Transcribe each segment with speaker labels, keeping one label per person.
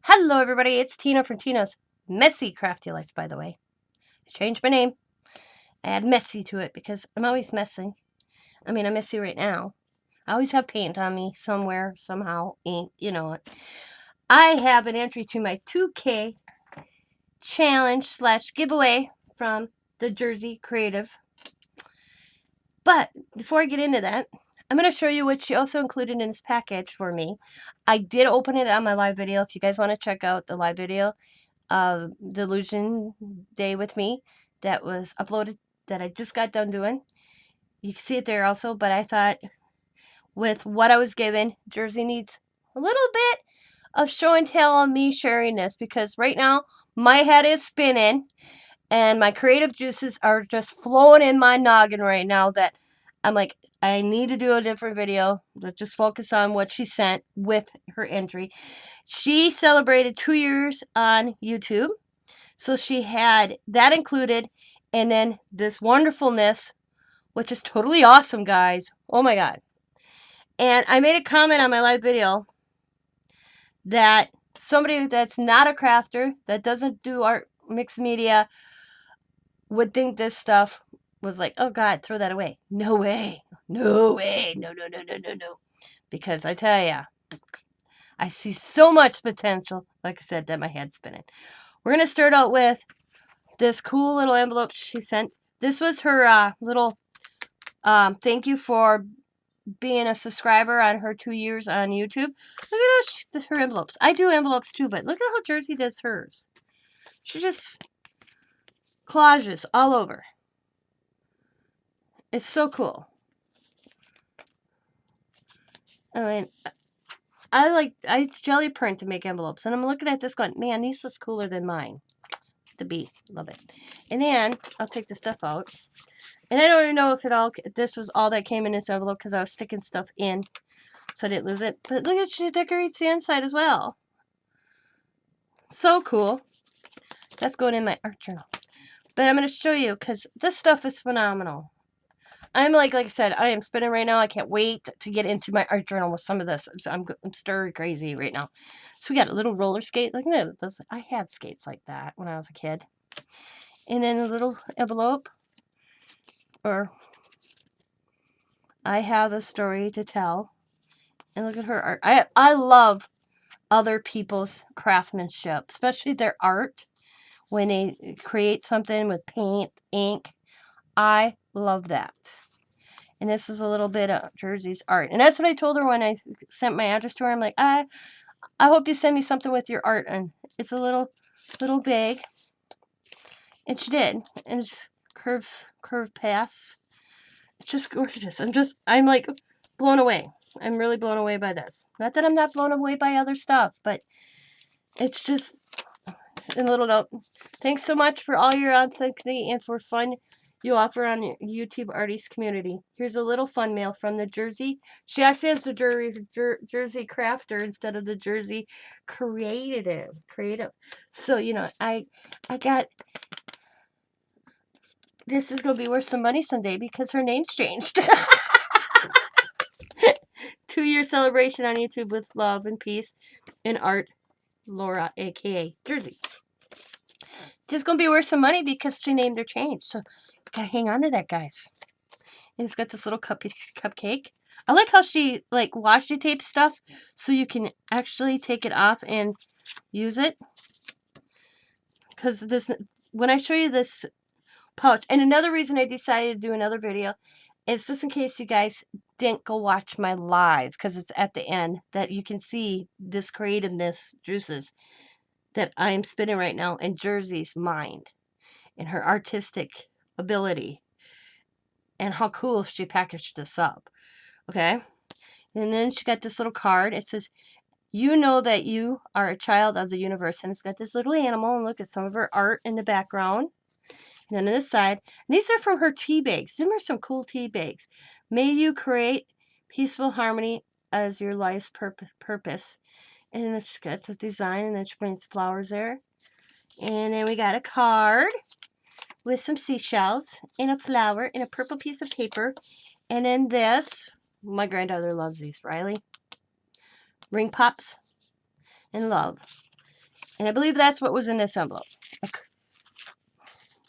Speaker 1: Hello, everybody. It's Tina from Tina's Messy Crafty Life, by the way. I changed my name. I add messy to it because I'm always messy. I'm messy right now. I always have paint on me somewhere, somehow, ink, you know it. I have an entry to my 2K challenge / giveaway from the Jersey Creative. But before I get into that, I'm going to show you what she also included in this package for me. I did open it on my live video. If you guys want to check out the live video, the Illusion Day with me that was uploaded that I just got done doing. You can see it there also, but I thought with what I was given, Jersey needs a little bit of show and tell on me sharing this because right now my head is spinning and my creative juices are just flowing in my noggin right now that I'm like, I need to do a different video. Let's just focus on what she sent with her entry. She celebrated 2 years on YouTube. So she had that included, and then this wonderfulness, which is totally awesome, guys. Oh my God. And I made a comment on my live video that somebody that's not a crafter, that doesn't do art mixed media, would think this stuff was like, oh God, throw that away. No way. No way. No, no, no, no, no, no. Because I tell ya, I see so much potential, like I said, that my head's spinning. We're going to start out with this cool little envelope she sent. This was her little thank you for being a subscriber on her 2 years on YouTube. Look at her envelopes. I do envelopes too, but look at how Jersey does hers. She just collages all over. It's so cool. I jelly print to make envelopes, and I'm looking at this going, man, these is cooler than mine. The bee, love it. And then I'll take the stuff out. And I don't even know if this was all that came in this envelope because I was sticking stuff in so I didn't lose it. But look at she decorates the inside as well. So cool. That's going in my art journal. But I'm going to show you because this stuff is phenomenal. I'm like I said, I am spinning right now. I can't wait to get into my art journal with some of this. I'm stir crazy right now. So we got a little roller skate. Look at those. I had skates like that when I was a kid. And then a little envelope. Or I have a story to tell. And look at her art. I love other people's craftsmanship, especially their art. When they create something with paint, ink. I love that. And this is a little bit of Jersey's art. And that's what I told her when I sent my address to her. I'm like, I hope you send me something with your art. And it's a little bag. And she did. And it's curve pass. It's just gorgeous. I'm like blown away. I'm really blown away by this. Not that I'm not blown away by other stuff, but it's just a little note. Thanks so much for all your authenticity and for fun you offer on your YouTube artist community. Here's a little fun mail from the Jersey. She actually has the Jersey Crafter instead of the Jersey Creative. So, I got... This is going to be worth some money someday because her name's changed. 2-year celebration on YouTube with love and peace and art. Laura, a.k.a. Jersey. It's going to be worth some money because she named her change. So, gotta hang on to that, guys. And it's got this little cupcake. I like how she, washi tapes stuff so you can actually take it off and use it. Because when I show you this pouch, and another reason I decided to do another video is just in case you guys didn't go watch my live, because it's at the end, that you can see this creativeness juices that I'm spinning right now in Jersey's mind and her artistic ability and how cool she packaged this up. Okay? And then she got this little card. It says, you know that you are a child of the universe. And it's got this little animal. And look at some of her art in the background. And then on this side, and these are from her tea bags. These are some cool tea bags. May you create peaceful harmony as your life's purpose. And then she's got the design, and then she brings flowers there. And then we got a card with some seashells and a flower and a purple piece of paper. And then this, my granddaughter loves these, Riley. Ring pops and love. And I believe that's what was in this envelope,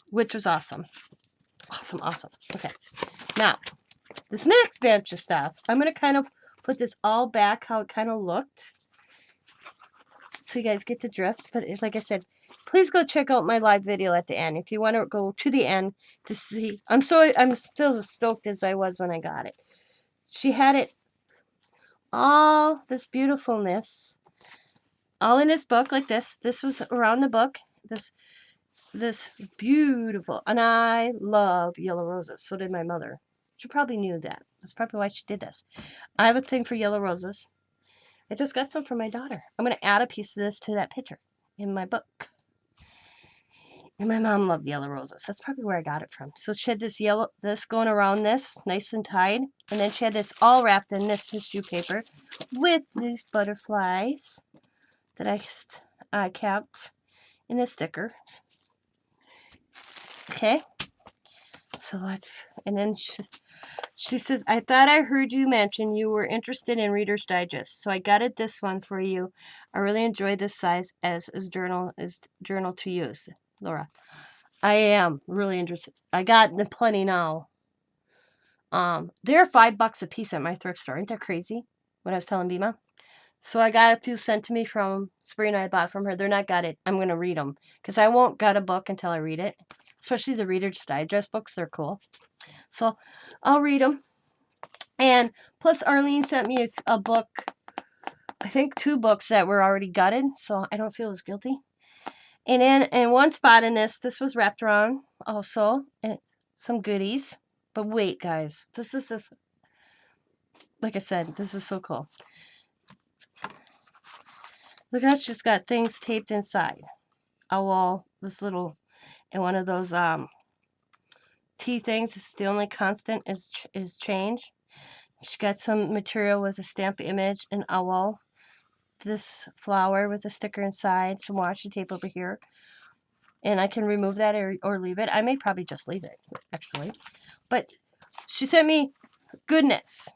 Speaker 1: which was awesome. Awesome, awesome. Okay. Now, this next batch of stuff, I'm going to kind of put this all back how it kind of looked, so you guys get the drift. But like I said, please go check out my live video at the end if you want to go to the end to see. I'm still as stoked as I was when I got it. She had it all this beautifulness all in this book like this. This was around the book. This beautiful, and I love yellow roses. So did my mother. She probably knew that. That's probably why she did this. I have a thing for yellow roses. I just got some for my daughter. I'm going to add a piece of this to that picture in my book. And my mom loved yellow roses. That's probably where I got it from. So she had this going around this, nice and tied. And then she had this all wrapped in this tissue paper with these butterflies that I kept in the stickers. Okay. So and then she says, I thought I heard you mention you were interested in Reader's Digest, so I got it this one for you. I really enjoy this size as journal to use. Laura, I am really interested. I got plenty now. They're $5 a piece at my thrift store. Ain't that crazy? What I was telling Bima. So I got a few sent to me from Sabrina. I bought from her. They're not gutted. I'm going to read them because I won't gut a book until I read it. Especially the Reader's Digest books. They're cool. So I'll read them. And plus Arlene sent me a book, I think 2 books that were already gutted. So I don't feel as guilty. And in one spot in this was wrapped around also. And some goodies. But wait, guys. This is just, like I said, this is so cool. Look how she's got things taped inside. Owl, this little, and one of those tea things. This is the only constant is change. She got some material with a stamp image, an owl, this flower with a sticker inside, some washi tape over here. And I can remove that or leave it. I may probably just leave it, actually. But she sent me goodness.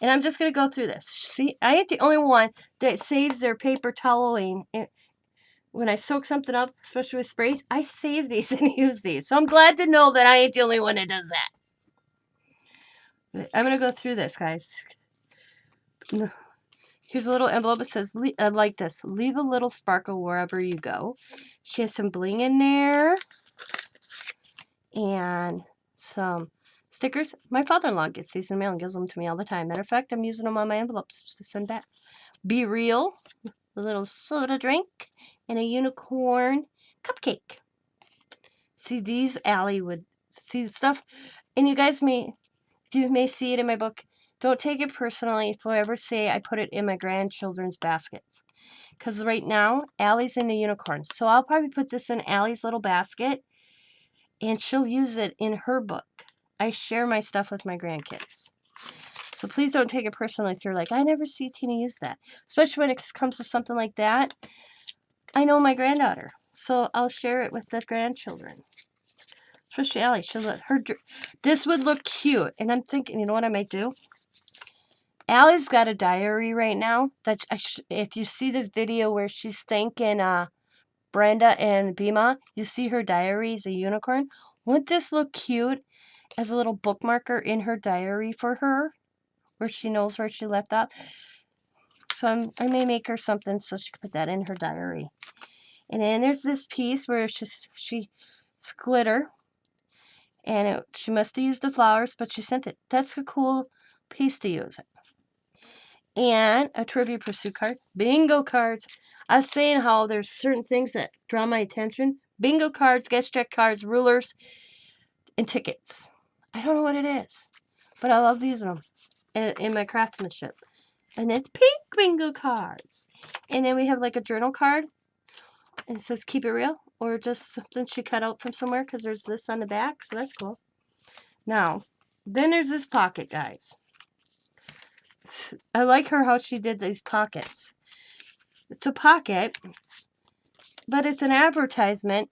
Speaker 1: And I'm just going to go through this. See, I ain't the only one that saves their paper toweling. When I soak something up, especially with sprays, I save these and use these. So I'm glad to know that I ain't the only one that does that. I'm going to go through this, guys. Here's a little envelope. It says, like this, leave a little sparkle wherever you go. She has some bling in there. And some stickers. My father-in-law gets these in the mail and gives them to me all the time. Matter of fact, I'm using them on my envelopes to send back. Be Real, a little soda drink, and a unicorn cupcake. See, these Allie would see the stuff. And you guys you may see it in my book. Don't take it personally if I ever say I put it in my grandchildren's baskets. Because right now, Allie's in the unicorn. So I'll probably put this in Allie's little basket. And she'll use it in her book. I share my stuff with my grandkids. So please don't take it personally if you're like, I never see Tina use that. Especially when it comes to something like that. I know my granddaughter. So I'll share it with the grandchildren. Especially Allie. She'll let her. This would look cute. And I'm thinking, you know what I might do? Allie's got a diary right now. That if you see the video where she's thanking Brenda and Bima, you see her diary is a unicorn. Wouldn't this look cute as a little bookmarker in her diary for her, where she knows where she left off? So I may make her something so she can put that in her diary. And then there's this piece where it's glitter, and she must have used the flowers, but she sent it. That's a cool piece to use. And a Trivia Pursuit card. Bingo cards. I was saying how there's certain things that draw my attention. Bingo cards, sketch deck cards, rulers, and tickets. I don't know what it is, but I love using them in my craftsmanship. And it's pink bingo cards. And then we have like a journal card. And it says keep it real. Or just something she cut out from somewhere because there's this on the back. So that's cool. Now, then there's this pocket, guys. I like how she did these pockets. It's a pocket, but it's an advertisement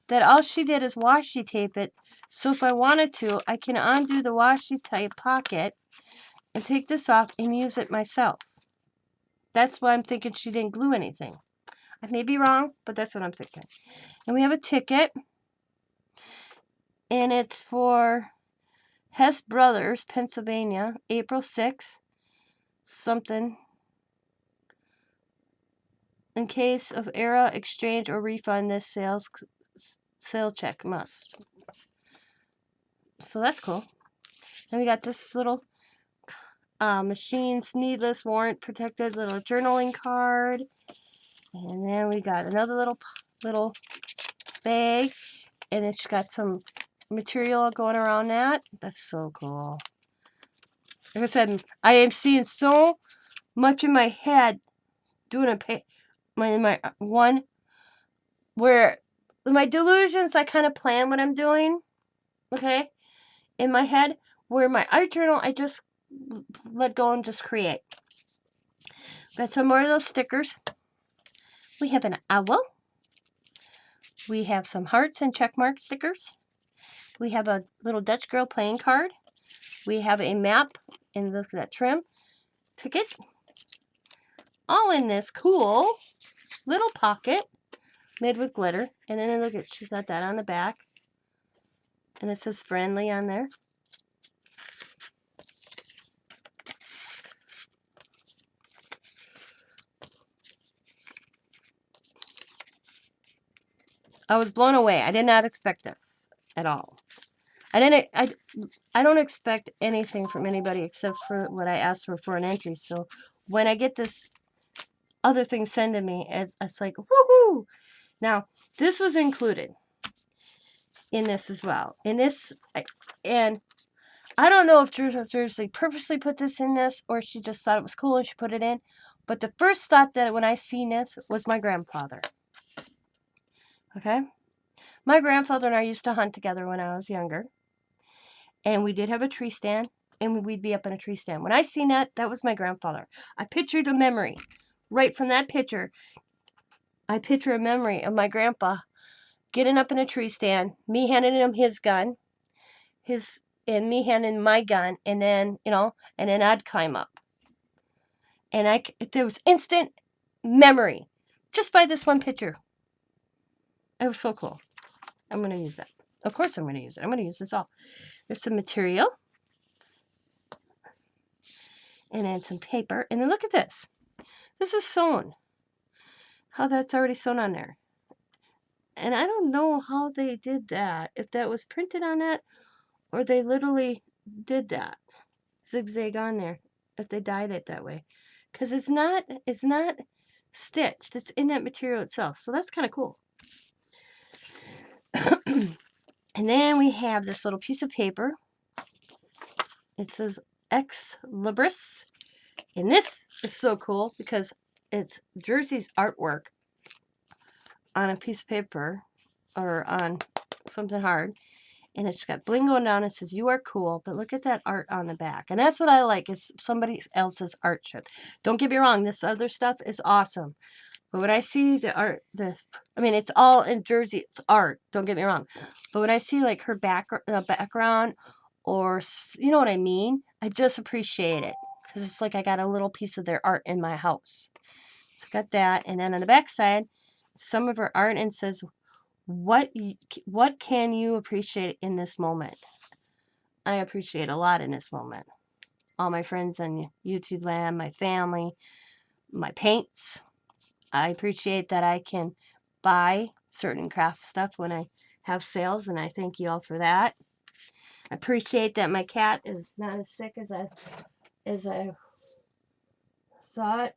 Speaker 1: that all she did is washi tape it. So if I wanted to, I can undo the washi tape pocket and take this off and use it myself. That's why I'm thinking she didn't glue anything. I may be wrong, but that's what I'm thinking. And we have a ticket. And it's for Hess Brothers, Pennsylvania, April 6th. Something. In case of error, exchange, or refund, this sale check must. So that's cool. Then we got this little machines needless warrant protected little journaling card. And then we got another little bag. And it's got some material going around that. That's so cool. Like I said, I am seeing so much in my head doing my one where my delusions, I kind of plan what I'm doing, okay, in my head, where my art journal, I just let go and just create. Got some more of those stickers. We have an owl. We have some hearts and checkmark stickers. We have a little Dutch girl playing card. We have a map, and look at that trim ticket. All in this cool little pocket made with glitter. And then look at, she's got that on the back. And it says friendly on there. I was blown away. I did not expect this at all. I don't expect anything from anybody except for what I asked for an entry. So when I get this other thing sent to me, it's like, woohoo! Now, this was included in this as well. And I don't know if Jersey purposely put this in this or she just thought it was cool and she put it in. But the first thought that when I seen this was my grandfather. Okay? My grandfather and I used to hunt together when I was younger. And we did have a tree stand. And we'd be up in a tree stand. When I seen that, that was my grandfather. I pictured a memory. Right from that picture, I picture a memory of my grandpa getting up in a tree stand, me handing him his gun, and me handing my gun, and then, and then I'd climb up. And there was instant memory just by this one picture. It was so cool. I'm going to use that. Of course I'm going to use it. I'm going to use this all. There's some material. And then some paper. And then look at this. This is sewn. How that's already sewn on there. And I don't know how they did that. If that was printed on that or they literally did that. Zigzag on there. If they dyed it that way. Because it's not stitched. It's in that material itself. So that's kind of cool. And then we have this little piece of paper. It says Ex Libris. And this is so cool because it's Jersey's artwork on a piece of paper or on something hard. And it's got bling going down. It says, "You are cool." But look at that art on the back. And that's what I like is somebody else's art strip. Don't get me wrong. This other stuff is awesome. But when I see the art, it's all in Jersey. It's art. Don't get me wrong. But when I see like her background or, you know what I mean? I just appreciate it. Because it's like I got a little piece of their art in my house. So I got that. And then on the back side, some of her art, and it says, what can you appreciate in this moment? I appreciate a lot in this moment. All my friends on YouTube land, my family, my paints. I appreciate that I can buy certain craft stuff when I have sales, and I thank you all for that. I appreciate that my cat is not as sick as I thought.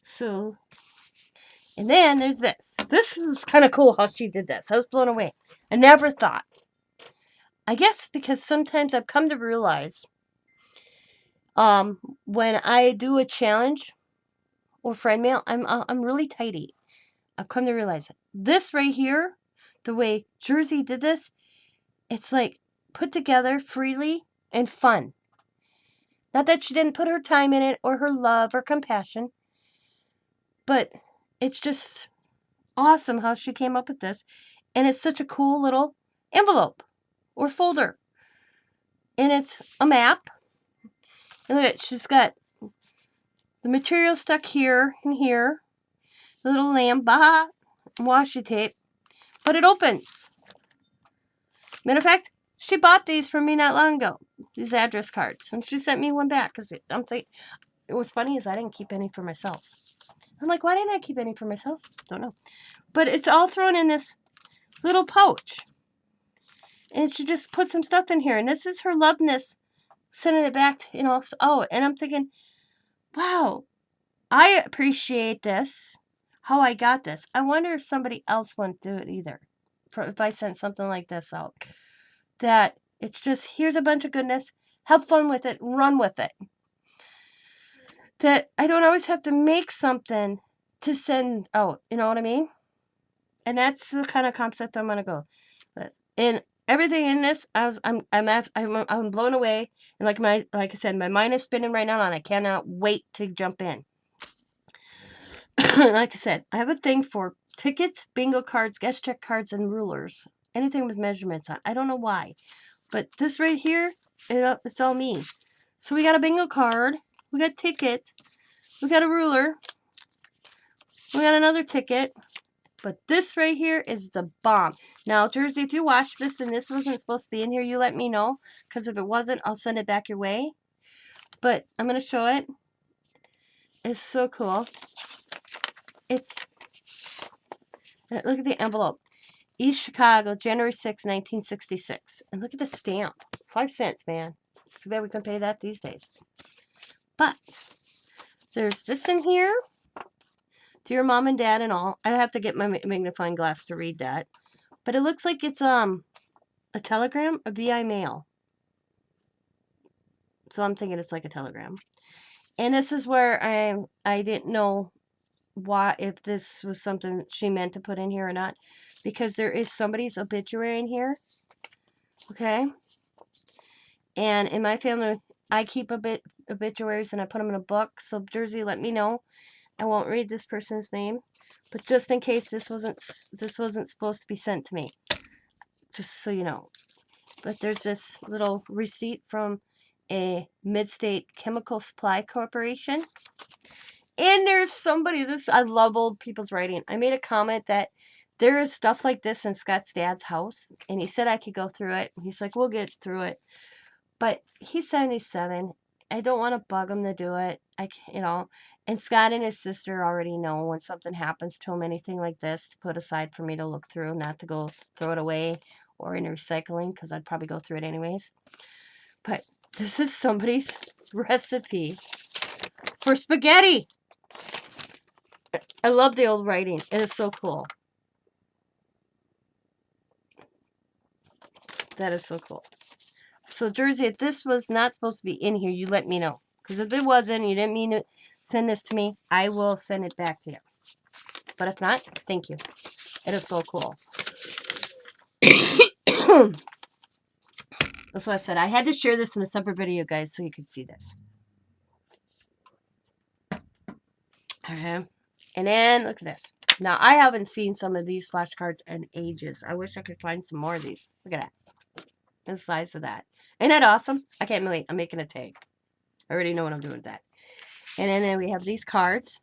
Speaker 1: So, and then there's this. This is kind of cool how she did this. I was blown away. I never thought. I guess because sometimes I've come to realize when I do a challenge or friend mail, I'm really tidy. I've come to realize it. This right here, the way Jersey did this, it's like put together freely and fun. Not that she didn't put her time in it or her love or compassion, but it's just awesome how she came up with this. And it's such a cool little envelope. or folder. And it's a map. And look at it, she's got the material stuck here and here. The little lamp, washi tape. But it opens. Matter of fact, she bought these from me not long ago. These address cards. And she sent me one back. Because I'm thinking, it was funny is I didn't keep any for myself. I'm like, why didn't I keep any for myself? Don't know. But it's all thrown in this little pouch. And she just put some stuff in here. And this is her loveness. Sending it back, out. And I'm thinking, wow, I appreciate this. How I got this. I wonder if somebody else wouldn't do it either. If I sent something like this out. That it's just, here's a bunch of goodness. Have fun with it. Run with it. That I don't always have to make something to send out. You know what I mean? And that's the kind of concept I'm going to go with. And everything in this, I'm blown away. And like I said, my mind is spinning right now and I cannot wait to jump in. Like I said, I have a thing for tickets, bingo cards, guest check cards, and rulers. Anything with measurements on. I don't know why. But this right here, it's all me. So we got a bingo card. We got tickets. We got a ruler. We got another ticket. But this right here is the bomb. Now, Jersey, if you watch this and this wasn't supposed to be in here, you let me know. Because if it wasn't, I'll send it back your way. But I'm going to show it. It's so cool. Look at the envelope. East Chicago, January 6, 1966. And look at the stamp. 5 cents, man. Too bad we couldn't pay that these days. But there's this in here. Dear Mom and Dad and all. I'd have to get my magnifying glass to read that. But it looks like it's a telegram, a VI mail. So I'm thinking it's like a telegram. And this is where I didn't know why, if this was something she meant to put in here or not. Because there is somebody's obituary in here. Okay? And in my family, I keep obituaries and I put them in a book. So Jersey, let me know. I won't read this person's name, but just in case this wasn't supposed to be sent to me, just so you know. But there's this little receipt from a Mid-State Chemical Supply Corporation, and there's somebody. I love old people's writing. I made a comment that there is stuff like this in Scott's dad's house, and he said I could go through it. He's like, we'll get through it, but he's 77. I don't want to bug him to do it. And Scott and his sister already know when something happens to him, anything like this, to put aside for me to look through, not to go throw it away or in recycling, because I'd probably go through it anyways. But this is somebody's recipe for spaghetti. I love the old writing. It is so cool. That is so cool. So, Jersey, if this was not supposed to be in here, you let me know. Because if it wasn't, you didn't mean to send this to me, I will send it back to you. But if not, thank you. It is so cool. That's what I said. I had to share this in a separate video, guys, so you could see this. Okay. And then, look at this. Now, I haven't seen some of these flashcards in ages. I wish I could find some more of these. Look at that. The size of that. Isn't that awesome? I can't wait. I'm making a tag. I already know what I'm doing with that. And then we have these cards.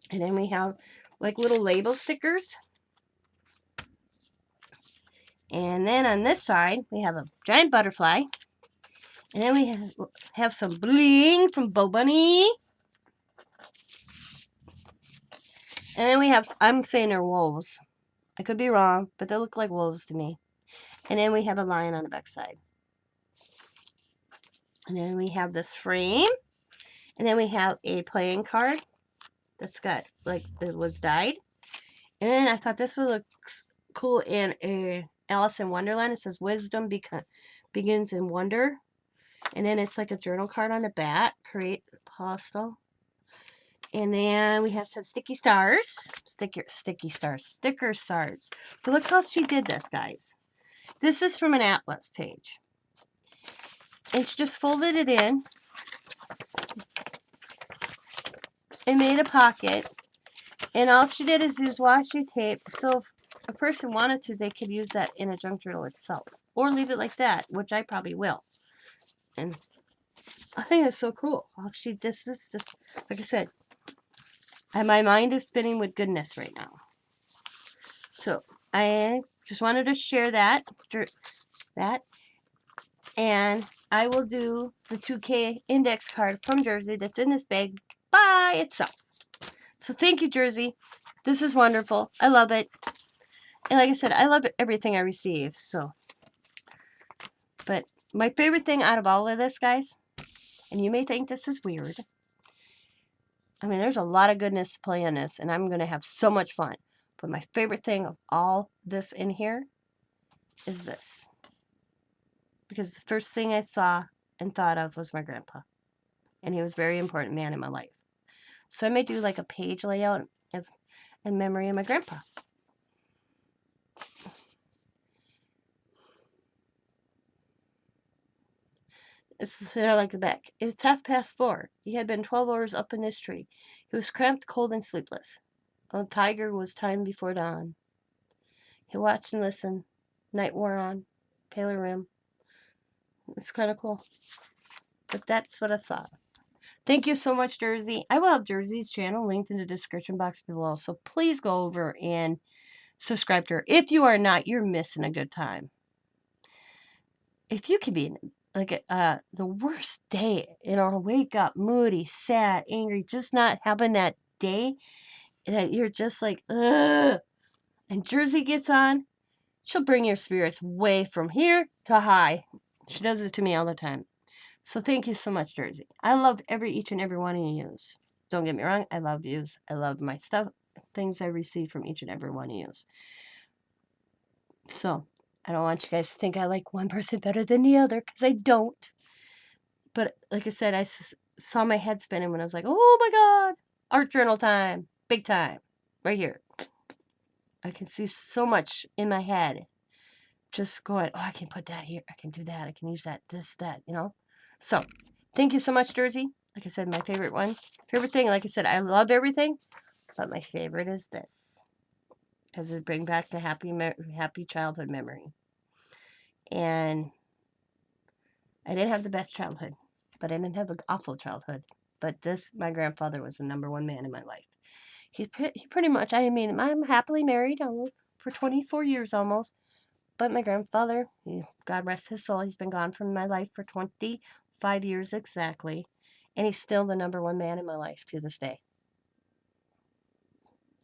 Speaker 1: And then we have like little label stickers. And then on this side, we have a giant butterfly. And then we have some bling from Bo Bunny. And then we have, I'm saying they're wolves. I could be wrong, but they look like wolves to me. And then we have a lion on the back side. And then we have this frame. And then we have a playing card that's got, like, it was dyed. And then I thought this would look cool in a Alice in Wonderland. It says, wisdom begins in wonder. And then it's like a journal card on the back. Create apostle. And then we have some sticky stars. Sticker stars. But look how she did this, guys. This is from an Atlas page. And she just folded it in. And made a pocket. And all she did is use washi tape. So a person wanted to, they could use that in a junk journal itself. Or leave it like that, which I probably will. And I think it's so cool. This is just, like I said, my mind is spinning with goodness right now. So I just wanted to share that. And I will do the 2K index card from Jersey that's in this bag by itself. So thank you, Jersey. This is wonderful. I love it. And like I said, I love everything I receive. So, but my favorite thing out of all of this, guys, and you may think this is weird. I mean, there's a lot of goodness to play in this, and I'm going to have so much fun. But my favorite thing of all this in here is this. Because the first thing I saw and thought of was my grandpa. And he was a very important man in my life. So I may do like a page layout in memory of my grandpa. It's like the back. It's 4:30. He had been 12 hours up in this tree. He was cramped, cold, and sleepless. The tiger was time before dawn. He watched and listened. Night wore on. Paler rim. It's kind of cool. But that's what I thought. Thank you so much, Jersey. I will have Jersey's channel linked in the description box below. So please go over and subscribe to her. If you are not, you're missing a good time. If you could be like the worst day, wake up moody, sad, angry, just not having that day that you're just like, ugh. And Jersey gets on, she'll bring your spirits way from here to high. She does it to me all the time. So thank you so much, Jersey. I love each and every one of you. Don't get me wrong, I love yous. I love my stuff, things I receive from each and every one of you. So I don't want you guys to think I like one person better than the other, because I don't. But like I said, I saw my head spinning when I was like, oh my God, art journal time, big time, right here. I can see so much in my head just going, oh, I can put that here, I can do that, I can use that, this, that, So thank you so much, Jersey. Like I said, my favorite thing, like I said, I love everything, but my favorite is this, because it brings back the happy childhood memory. And I didn't have the best childhood, but I didn't have an awful childhood. But my grandfather was the #1 man in my life. He pretty much, I'm happily married for 24 years almost. But my grandfather, God rest his soul, he's been gone from my life for 25 years exactly. And he's still the #1 man in my life to this day.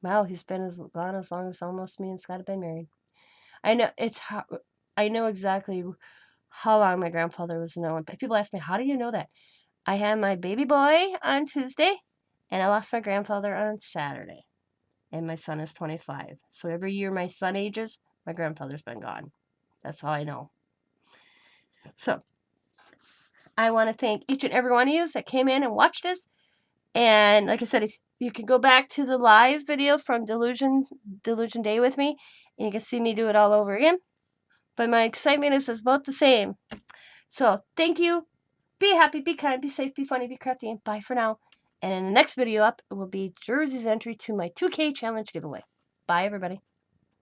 Speaker 1: Wow, he's been gone as long as almost me and Scott have been married. I know exactly how long my grandfather was known. But people ask me, how do you know that? I had my baby boy on Tuesday, and I lost my grandfather on Saturday. And my son is 25. So every year my son ages, my grandfather's been gone. That's how I know. So I want to thank each and every one of you that came in and watched this. And like I said, if you can go back to the live video from Delusion Day with me, and you can see me do it all over again. But my excitement is both the same. So thank you. Be happy, be kind, be safe, be funny, be crafty, and bye for now. And in the next video up, it will be Jersey's entry to my 2K challenge giveaway. Bye, everybody.